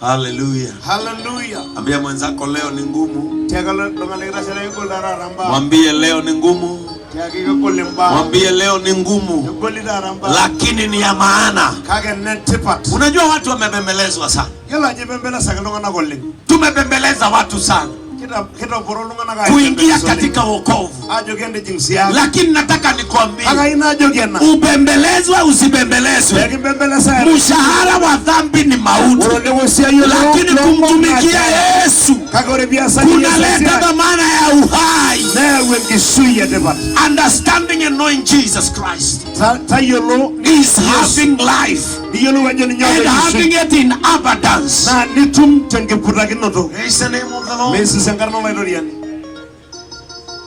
Hallelujah. Hallelujah. Ambia mwenzako leo ni ngumu. Mwambie leo ni ngumu. Mwambie leo ni ngumu. Lakini ni ya maana. Unajua watu wamebembelezwa sana. Tumebembeleza watu sana kuingia katika wokovu. Lakini nataka nikwambie, ubembelezwe usibembelezwe, mshahara wa dhambi ni mauti. Lakini kumtumikia Yesu kunaleta dhamana ya uhai. Understanding and knowing Jesus Christ is having life and having it in abundance. Praise the name of the Lord.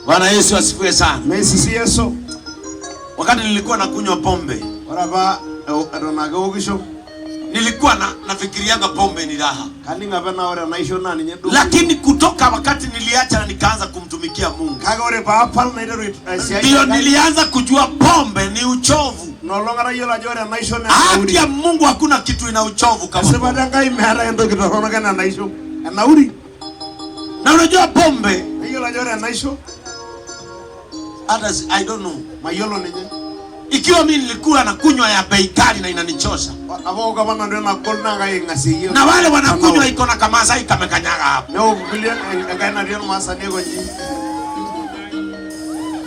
Bwana Yesu asifiwe sana. Wakati nilikuwa nakunywa pombe, nilikuwa nafikirianga pombe ni raha. Lakini kutoka wakati niliacha na nikaanza kumtumikia Mungu, ndio nilianza kujua pombe ni uchovu. Haki ya Mungu hakuna kitu ina uchovu kama pombe. Na unajua pombe, I don't know. Ikiwa mimi nilikuwa nakunywa ya bei kali na inanichosha, na wale wanakunywa iko na kamasa ikamekanyaga hapo,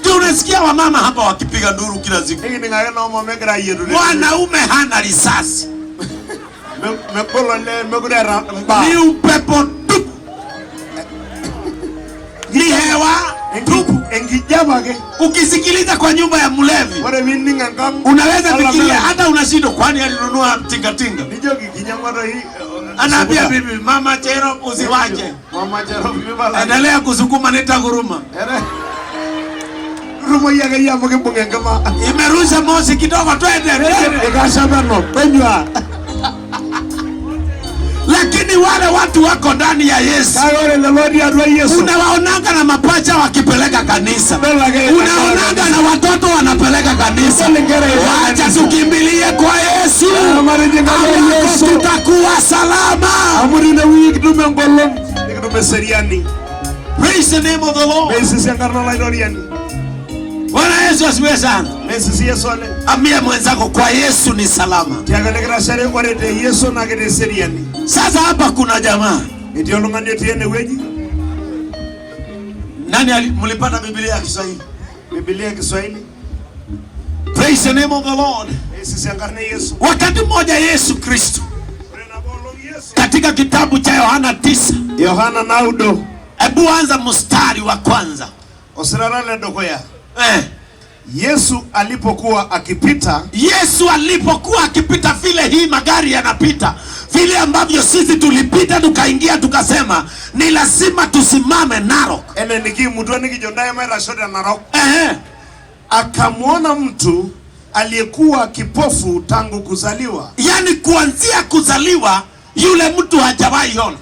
tunasikia wamama hapa wakipiga nduru kila siku. Mwanaume hana risasi, ni upepo tupu, ni hewa tupu. Ukisikiliza kwa nyumba ya mlevi, unaweza fikiria hata unashindwa, kwani alinunua tingatinga. Anaambia bibi, mama chero usiwache, endelea kusukuma nitaguruma. Imerusha moshi kidogo, twende. Lakini wale watu wako ndani ya Yesu, unawaonanga na mapacha wakipeleka kanisa, unaonanga na watoto wanapeleka kanisa. Wacha tukimbilie kwa Yesu, tutakuwa salama. Praise the name of the Lord. Bwana Yesu asifiwe sana. Ambia mwenzako kwa Yesu ni salama. Sasa hapa kuna jamaa. Nani mlipata Biblia ya Kiswahili? Biblia ya Kiswahili. Praise the name of the Lord. Wakati mmoja Yesu Kristo, katika kitabu cha Yohana 9. Yohana naudo. Hebu anza mstari wa kwanza. Osirarale dokoya. Yesu alipokuwa akipita vile hii magari yanapita, vile ambavyo sisi tulipita tukaingia tukasema ni lazima tusimame Narok. Akamwona mtu aliyekuwa kipofu tangu kuzaliwa. Yani kuanzia kuzaliwa yule mtu hajawahi ona.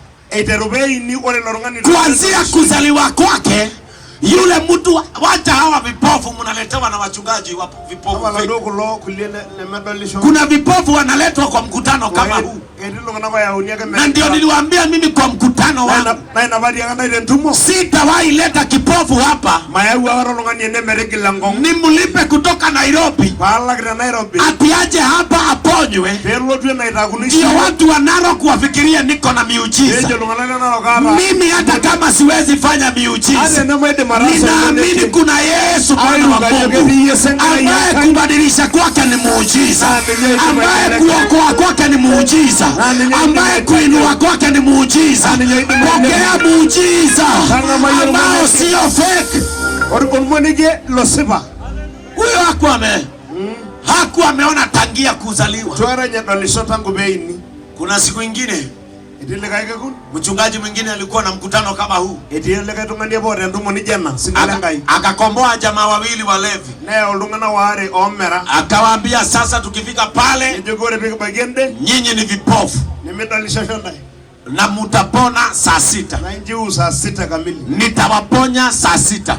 Kuanzia kuzaliwa kwake yule mtu, wacha hawa vipofu mnaletewa na wachungaji wapo vipofu. Kuna vipofu wanaletwa kwa mkutano kama huu. Na ndio niliwaambia mimi kwa mkutano wangu, sitawahi leta kipofu hapa nimlipe kutoka Nairobi ati aje hapa aponywe, ndio watu wa Narok wafikirie niko na miujiza. Mimi hata kama siwezi fanya miujiza, ninaamini kuna Yesu Bwana wa Mungu ambaye kubadilisha kwake ni muujiza, ambaye kuokoa kwake ni muujiza, ambaye kuinua kwake ni muujiza. Pokea muujiza ambao sio fake. Huyo hakuwa ameona tangia kuzaliwa. Kuna siku ingine mchungaji mwingine alikuwa na mkutano kama huu, akakomboa jamaa wawili walevi. Akawaambia sasa tukifika pale, nyinyi ni vipofu na mutapona saa 6. Nitawaponya saa 6.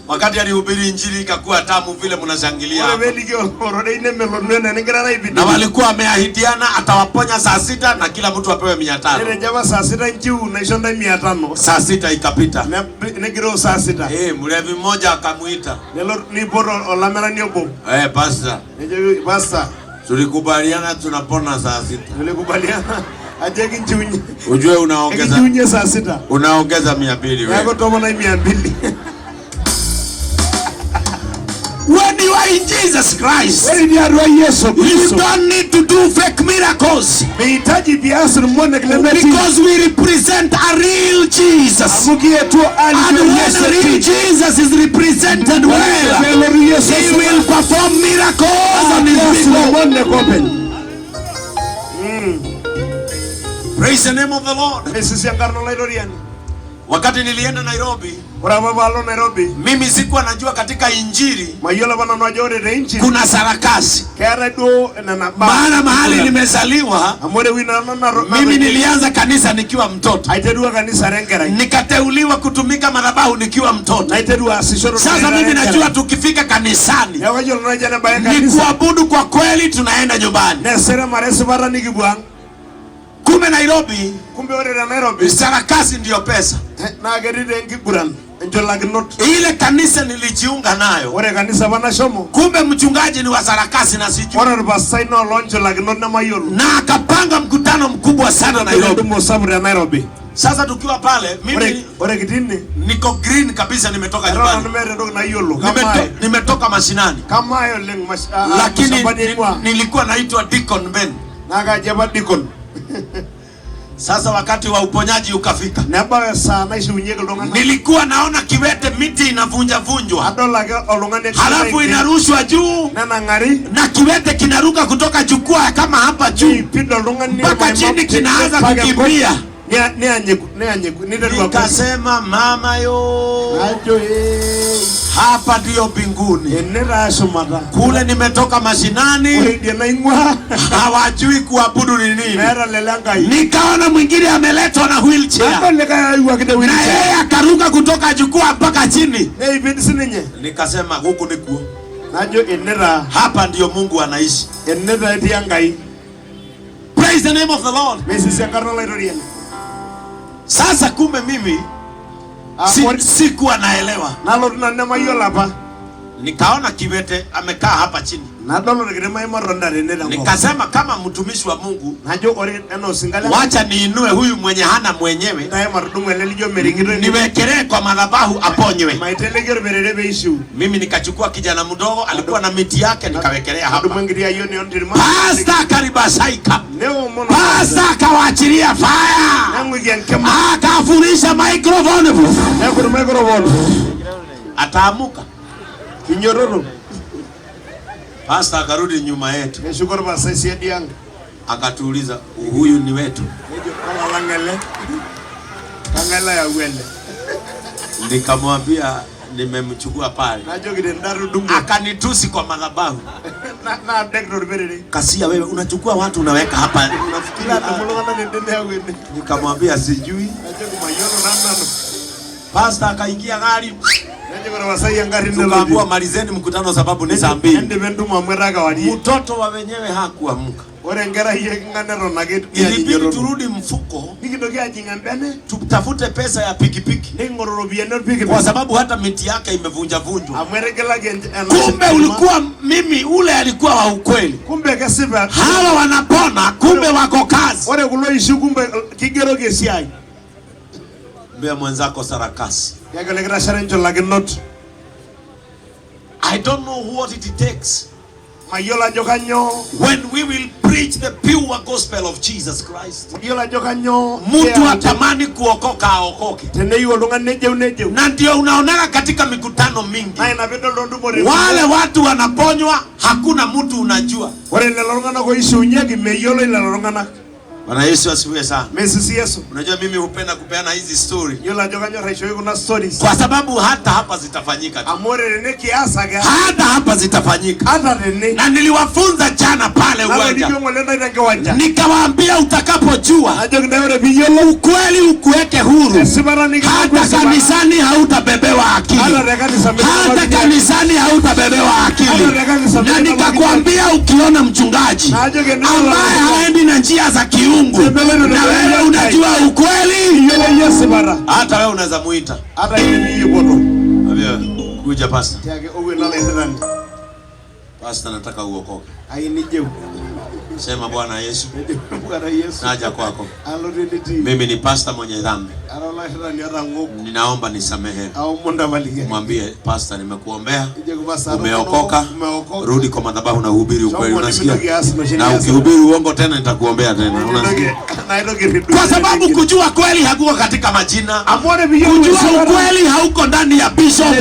Wakati alihubiri injili ikakuwa tamu vile mnashangilia. Na walikuwa wameahidiana atawaponya saa 6 na kila mtu apewe 500. Saa 6 ikapita. Mlevi mmoja akamuita. Pastor. Tulikubaliana tunapona saa 6. Tulikubaliana. Ujue unaongeza 200 wewe. When you are in Jesus Christ, you don't need to do fake miracles, because we represent a real Jesus. And when a real Jesus is represented well, he will perform miracles on his people. Praise the name of the Lord. Wakati nilienda Nairobi, mimi sikuwa najua katika injili kuna sarakasi. Maana mahali nimezaliwa, mimi nilianza kanisa nikiwa mtoto. Nikateuliwa kutumika madhabahu nikiwa mtoto. Sasa mimi najua tukifika kanisani ni kuabudu kwa kweli, tunaenda nyumbani. Kumbe Nairobi, sarakasi ndio pesa. Ile kanisa nilijiunga nayo, kumbe mchungaji ni wa sarakasi na sijui. Na akapanga mkutano mkubwa sana Nairobi. Sasa tukiwa pale, mimi niko green kabisa, nimetoka nyumbani. Nimetoka mashinani. Lakini nilikuwa naitwa Deacon Ben. Sasa wakati wa uponyaji ukafika, nilikuwa naona kiwete miti inavunja vunjwa, halafu inarushwa juu na kiwete kinaruka kutoka jukwaa kama hapa juu mpaka chini, kinaanza kukimbia. Nikasema mama hapa ndio mbinguni. Kule nimetoka mashinani, hawajui kuabudu ni nini. Nikaona mwingine ameletwa na wheelchair, na yeye akaruka kutoka jukwaa mpaka chini. Nikasema huku ni kuo, hapa ndio Mungu anaishi. Praise the name of the Lord. Sasa kumbe mimi sikuwa naelewa. Nikaona kiwete amekaa hapa chini. Nikasema kama mtumishi wa Mungu, wacha niinue huyu mwenye hana mwenyewe, niwekelee kwa madhabahu aponywe. Mimi nikachukua kijana mdogo alikuwa na miti yake, nikawekelea hapa. Pastor karibasaika, Pastor kawaachilia fire, akafurisha microphone. Ataamuka kinyororo. Pastor akarudi nyuma yetu, akatuuliza huyu ni wetu? Nikamwambia nimemchukua pale. Akanitusi kwa madhabahu. Kasia, wewe unachukua watu unaweka hapa. Nikamwambia sijui. Pastor akaingia gari. Tukaambiwa malizeni mkutano sababu ni saa 2. Mtoto wa wenyewe hakuamka. Ilibidi turudi mfuko, tutafute pesa ya pikipiki, kwa sababu hata miti yake imevunja vunjwa. Kumbe ulikuwa mimi, ule alikuwa wa ukweli. Hawa wanapona, kumbe wako kazi. Mbea mwenzako sarakasi. I don't know what it takes when we will preach the pure gospel of Jesus Christ. Mtu atamani kuokoka aokoke. Na ndio unaonaka katika mikutano mingi, wale watu wanaponywa, hakuna mtu unajua. Bwana Yesu asifiwe sana. Mesisi Yesu. Unajua mimi hupenda kupeana hizi story. Yola joganyo raisho kuna stories. Kwa sababu hata hapa zitafanyika. Amore rene kiasa ga. Hata hapa zitafanyika. Hata rene. Na niliwafunza jana pale uwanja. Nikawaambia utakapojua ukweli ukuweke huru. Hata kanisani hautabebewa akili. Hata kanisani hautabebewa akili. Na nikakwambia ukiona mchungaji ambaye haendi na njia za kiungu na wewe unajua ukweli, hata wewe unaweza muita. Hata hii boto. Kuja pastor. Pastor nataka uokoke. Ainije. Sema Bwana Yesu. Bwana Yesu. Naja kwako. Mimi ni pastor mwenye dhambi. Ninaomba nisamehe. Mwambie pastor nimekuombea. Umeokoka. Rudi kwa madhabahu na uhubiri ukweli, unasikia? Na ukihubiri uongo tena nitakuombea tena, unasikia? Kwa sababu kujua kweli hakuko katika majina. Kujua ukweli hauko ndani ya bishop.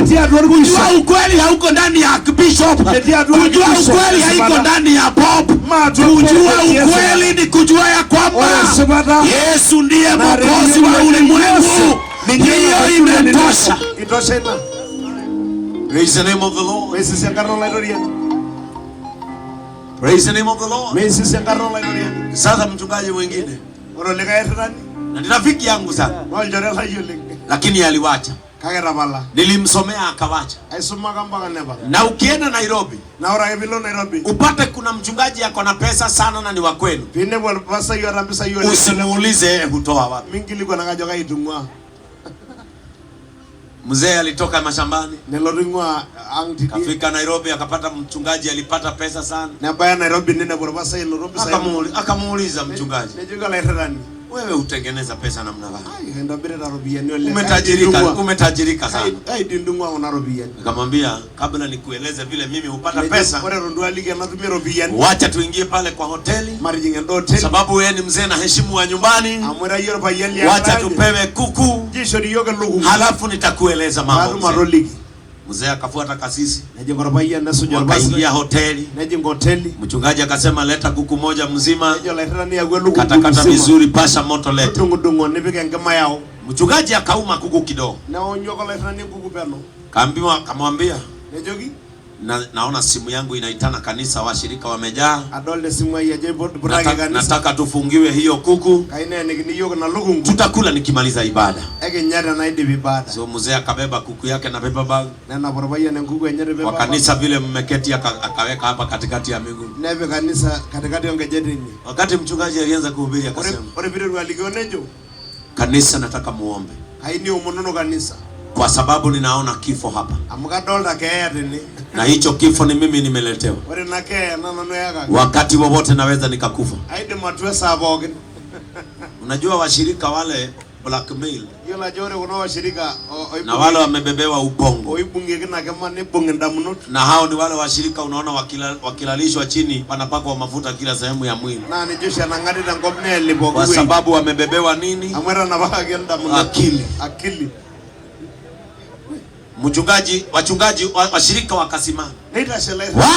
Kujua ukweli hauko ndani ya bishop. Kujua ukweli haiko ndani ya pop. Kujua ukweli ni kujua ya kwamba Yesu ndiye Mwokozi wa ulimwengu. Hiyo imetosha. Praise the name of the Lord. Praise the name of the Lord. Sasa mchungaji mwingine na ni rafiki yangu sana, lakini aliwacha. Nilimsomea akawacha. Na ukienda Nairobi upate kuna mchungaji yako na pesa sana na ni wa kwenu, usimuulize hutoa wapi. Mzee alitoka mashambani kafika Nairobi akapata mchungaji alipata pesa sana. Akamuuliza mchungaji, wewe utengeneza pesa namna gani? Umetajirika sana. Nikamwambia kabla nikueleze vile mimi hupata pesa, wacha tuingie pale kwa hoteli, sababu wewe ni mzee na heshima wa nyumbani. Wacha tupewe kuku, halafu nitakueleza mambo. Mzee akafuata kasisi, wakaingia hoteli. Mchungaji akasema leta kuku moja mzima, katakata vizuri, pasha moto leta. Mchungaji akauma kuku kidogo, kamwambia naona simu yangu inaitana kanisa, washirika wamejaa, nataka tufungiwe hiyo kuku, tutakula nikimaliza ibada. So mzee akabeba kuku yake na beba bag. Kwa kanisa vile mmeketi akaweka hapa katikati ya miguu. Wakati mchungaji alianza kuhubiri akasema, kanisa nataka muombe, kwa sababu ninaona kifo hapa. Na hicho kifo ni mimi nimeletewa. Wakati wowote naweza nikakufa. Unajua washirika wale blackmail, na wale wamebebewa ubongo, na hao ni wale washirika unaona wakilalishwa chini wanapakwa mafuta kila sehemu ya mwili, kwa sababu wamebebewa nini? Akili. Wachungaji washirika wakasimama,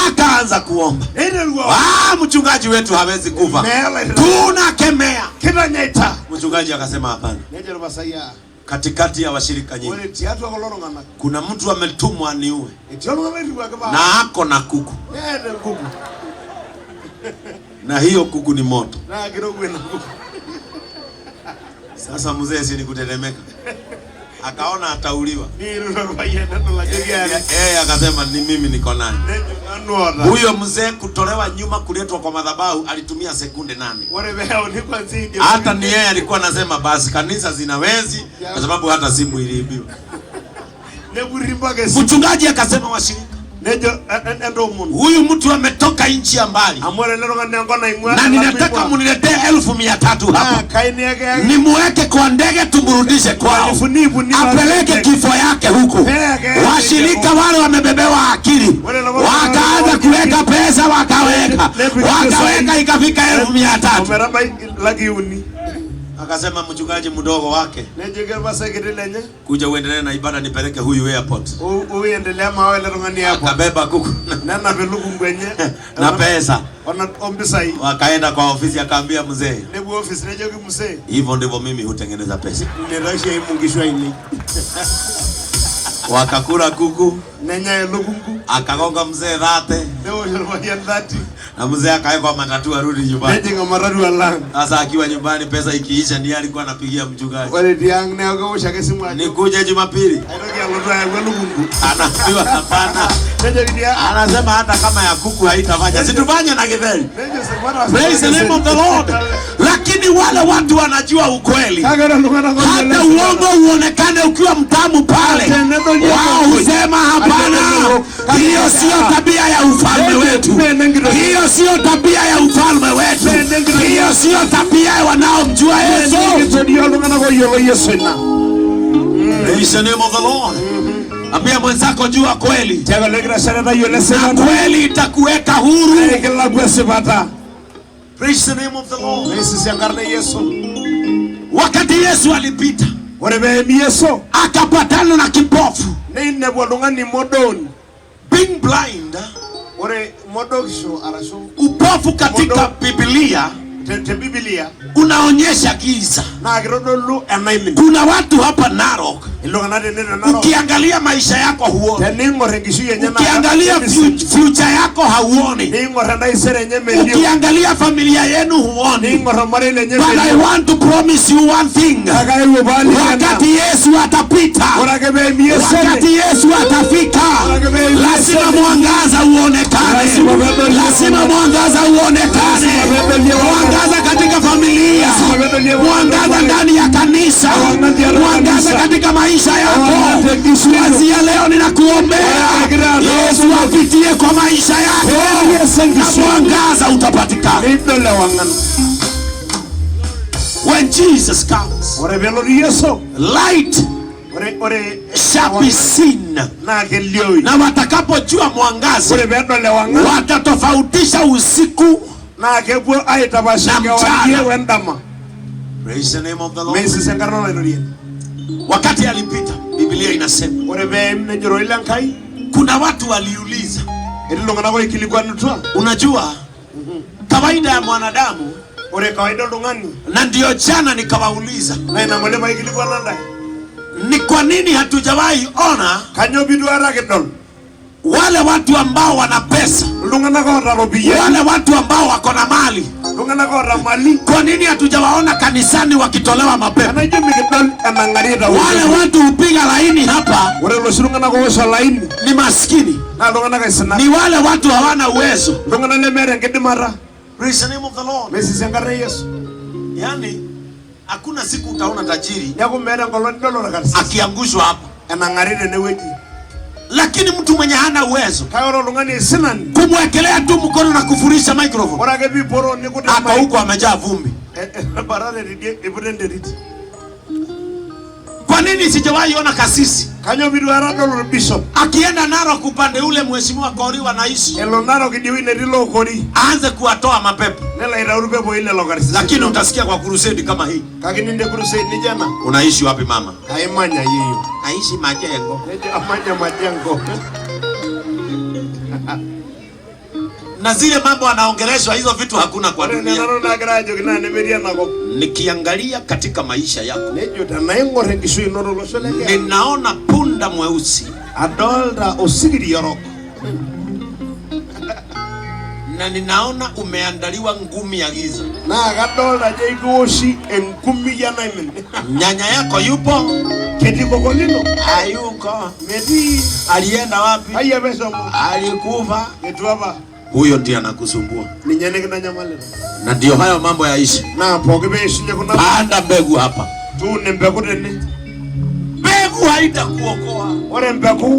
wakaanza kuomba. Mchungaji wetu hawezi kufa, tunakemea. Mchungaji akasema hapana, katikati ya washirika nyingi kuna mtu ametumwa niue, na ako na kuku, na hiyo kuku ni moto. Sasa mzee si nikutetemeka, akaona atauliwa. Akasema ni mimi niko nani. Huyo mzee kutolewa nyuma kuletwa kwa madhabahu alitumia sekunde 8. Hata ni yeye alikuwa anasema basi kanisa zinawezi, kwa sababu hata simu iliibiwa. Mchungaji akasema washirika, huyu mtu ametoka nchi ya mbali, na ninataka muniletee 1300 hapa, nimuweke kwa ndege tumrudishe kwao, apeleke kifo yake huko. Washirika wale wamebebewa akili, wakaanza kuweka pesa, wakaweka ikafika 1300. Akasema mchungaji mdogo wake, nejege basakiti lenye, kuja uendelee na ibada nipeleke huyu airport. Uendelea mawele rungani hapo. Akabeba kuku na belugu ngwenye na pesa. Ona ombisai. Wakaenda kwa ofisi akaambia mzee. Nebu ofisi nejege mzee. Hivyo ndivyo mimi hutengeneza pesa. Nirashe imungishwa ini. Wakakula kuku. Nenya lugungu. Akagonga mzee 30. Ndio yalikuwa 30. Na mzee akaeka matatu arudi nyumbani. Nejinga maradu alang. Sasa akiwa nyumbani pesa ikiisha ndiye alikuwa anapigia mchungaji. Wale diang ne akawasha kesimu aje. Nikuje Jumapili. Airoki alotoa ya lugungu. Anaambiwa hapana. Nejege dia. Anasema hata kama ya kuku haitafanya. Situfanye na githeri. Praise the name of the Lord. Lakini wale watu wanajua ukweli. Hata uongo uonekane ukiwa mtamu pale. Wao husema hapana. Hiyo sio tabia ya ufalme wetu. Hiyo sio tabia ya ufalme wetu. Hiyo sio tabia ya wanaomjua Yesu. Praise the name of the Lord. Ambia mwenzako jua kweli. Na kweli itakuweka huru. Praise the name of the Lord. Wakati Yesu alipita, akapatana na kipofu. Being blind, upofu katika Biblia unaonyesha giza. Kuna watu hapa Narok, ukiangalia maisha yako huoni. Ukiangalia future yako hauoni. Ukiangalia familia yenu huoni. But I want to promise you one thing. Wakati Yesu atapita, wakati Yesu atafika, lazima mwangaza uonekane. Lazima mwangaza uonekane. Mwangaza katika familia, mwangaza ndani ya kanisa, mwangaza katika maisha yako. Kuanzia leo ninakuombea Yesu apitie kwa maisha yako na mwangaza utapatikana. When Jesus comes, light shall be seen. Na watakapojua mwangaza, watatofautisha usiku na mchana. Praise the name of the Lord. Wakati alipita, Biblia inasema kuna watu waliuliza, unajua kawaida ya mwanadamu, na ndio jana nikawauliza, ni kwa nini hatujawahi ona wale watu ambao wana pesa, wale watu ambao wako na mali, kwa nini hatujawaona kanisani wakitolewa mapepo? Wale watu hupiga laini hapa ni maskini, ni wale watu hawana uwezo. Praise the name of the Lord. Yani hakuna siku utaona tajiri akiangushwa hapa. Lakini mtu mwenye hana uwezo kumwekelea tu mkono na kufurisha microphone, hapa huko amejaa vumbi. Kwa nini sijawahi ona kasisi akienda Narok upande ule mheshimiwa Kori wanaishi, aanze kuwatoa mapepo? Lakini utasikia kwa crusade kama hii. Unaishi wapi mama? Aishi Majengo. Na zile mambo anaongeleshwa hizo vitu hakuna kwa dunia. Nikiangalia katika maisha yako, ninaona punda mweusi, na ninaona umeandaliwa ngumi ya giza. Nyanya yako yupo? Hayuko. Alienda wapi? Alikufa. Huyo ndiye anakusumbua. Na ndio hayo mambo yaishi. Panda mbegu hapa. Mbegu haitakuokoa.